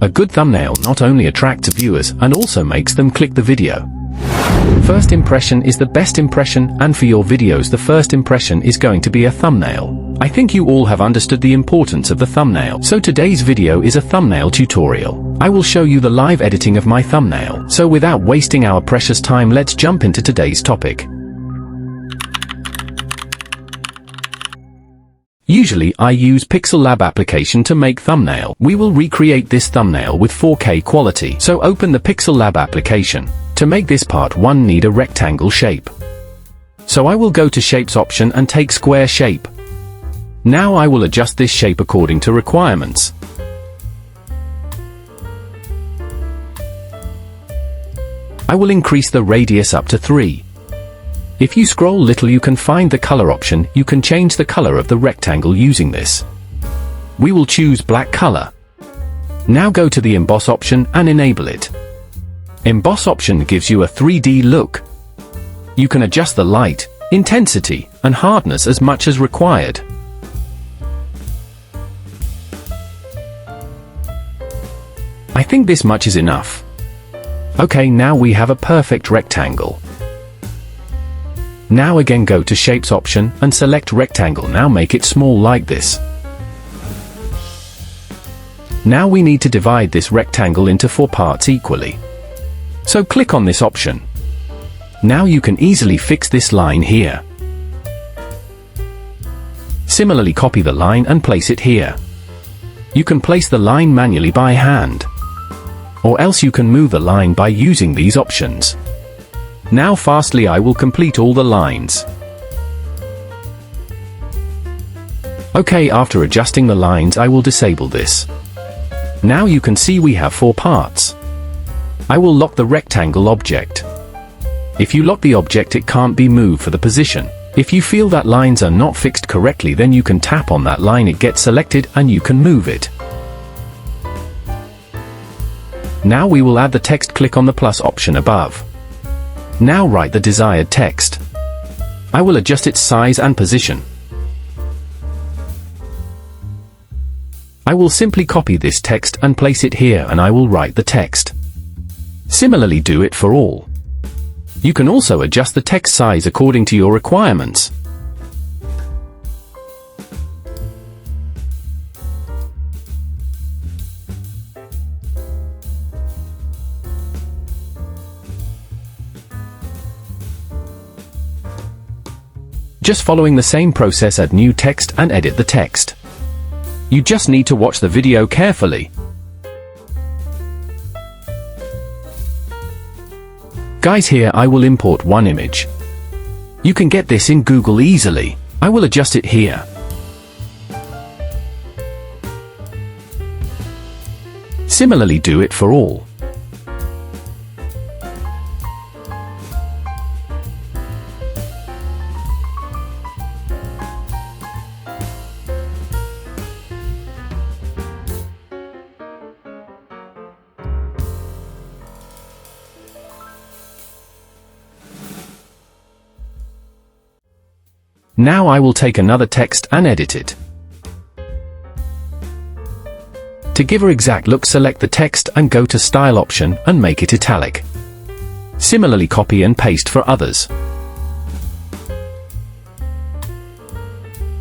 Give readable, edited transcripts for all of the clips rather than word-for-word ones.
A good thumbnail not only attracts viewers and also makes them click the video. First impression is the best impression, and for your videos the first impression is going to be a thumbnail. I think you all have understood the importance of the thumbnail. So today's video is a thumbnail tutorial. I will show you the live editing of my thumbnail. So without wasting our precious time, let's jump into today's topic. Usually I use Pixellab application to make thumbnail. We will recreate this thumbnail with 4K quality. So open the Pixellab application. To make this part 1 need a rectangle shape. So I will go to Shapes option and take Square Shape. Now I will adjust this shape according to requirements. I will increase the radius up to 3. If you scroll little you can find the color option. You can change the color of the rectangle using this. We will choose black color. Now go to the Emboss option and enable it. Emboss option gives you a 3D look. You can adjust the light, intensity, and hardness as much as required. I think this much is enough. Okay, now we have a perfect rectangle. Now again go to Shapes option and select Rectangle. Now make it small like this. Now we need to divide this rectangle into 4 parts equally. So click on this option. Now you can easily fix this line here. Similarly copy the line and place it here. You can place the line manually by hand. Or else you can move the line by using these options. Now fastly I will complete all the lines. Okay, after adjusting the lines I will disable this. Now you can see we have 4 parts. I will lock the rectangle object. If you lock the object it can't be moved for the position. If you feel that lines are not fixed correctly then you can tap on that line, it gets selected and you can move it. Now we will add the text. Click on the plus option above. Now write the desired text. I will adjust its size and position. I will simply copy this text and place it here and I will write the text. Similarly do it for all. You can also adjust the text size according to your requirements. Just following the same process, add new text and edit the text. You just need to watch the video carefully. Guys, here I will import 1 image. You can get this in Google easily. I will adjust it here. Similarly do it for all. Now I will take another text and edit it. To give her exact look, select the text and go to Style option and make it italic. Similarly copy and paste for others.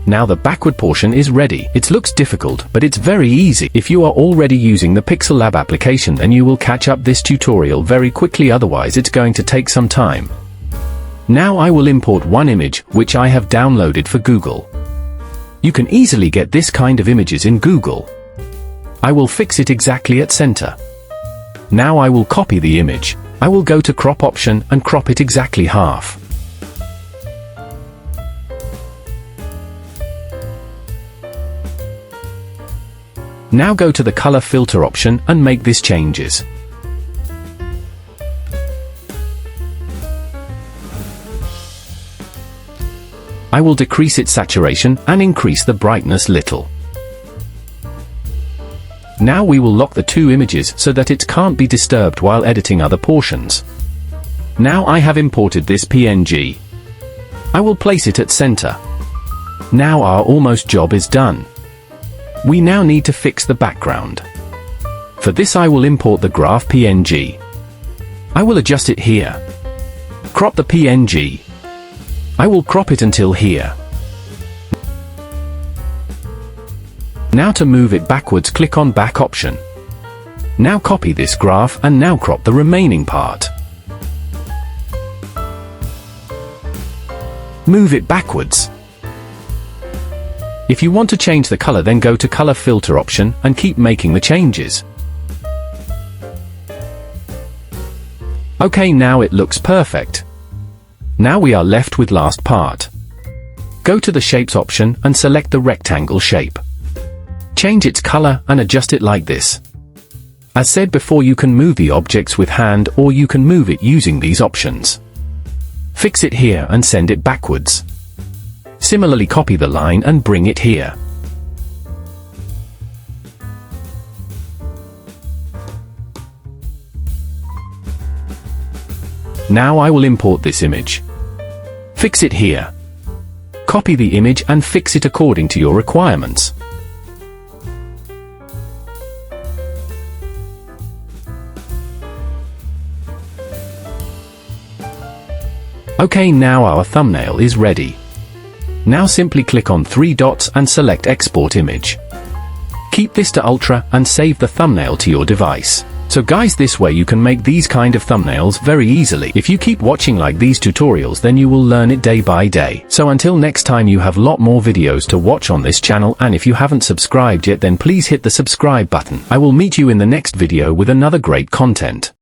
Now the backward portion is ready. It looks difficult, but it's very easy. If you are already using the Pixellab application then you will catch up this tutorial very quickly, otherwise it's going to take some time. Now I will import 1 image, which I have downloaded for Google. You can easily get this kind of images in Google. I will fix it exactly at center. Now I will copy the image. I will go to Crop option and crop it exactly half. Now go to the Color Filter option and make these changes. I will decrease its saturation and increase the brightness little. Now we will lock the 2 images so that it can't be disturbed while editing other portions. Now I have imported this PNG. I will place it at center. Now our almost job is done. We now need to fix the background. For this I will import the graph PNG. I will adjust it here. Crop the PNG. I will crop it until here. Now to move it backwards, click on Back option. Now copy this graph and now crop the remaining part. Move it backwards. If you want to change the color, then go to Color Filter option and keep making the changes. Okay, now it looks perfect. Now we are left with last part. Go to the Shapes option and select the rectangle shape. Change its color and adjust it like this. As said before, you can move the objects with hand or you can move it using these options. Fix it here and send it backwards. Similarly, copy the line and bring it here. Now I will import this image. Fix it here. Copy the image and fix it according to your requirements. Okay, now our thumbnail is ready. Now simply click on 3 dots and select Export Image. Keep this to Ultra and save the thumbnail to your device. So guys, this way you can make these kind of thumbnails very easily. If you keep watching like these tutorials, then you will learn it day by day. So until next time, you have lot more videos to watch on this channel, and if you haven't subscribed yet, then please hit the subscribe button. I will meet you in the next video with another great content.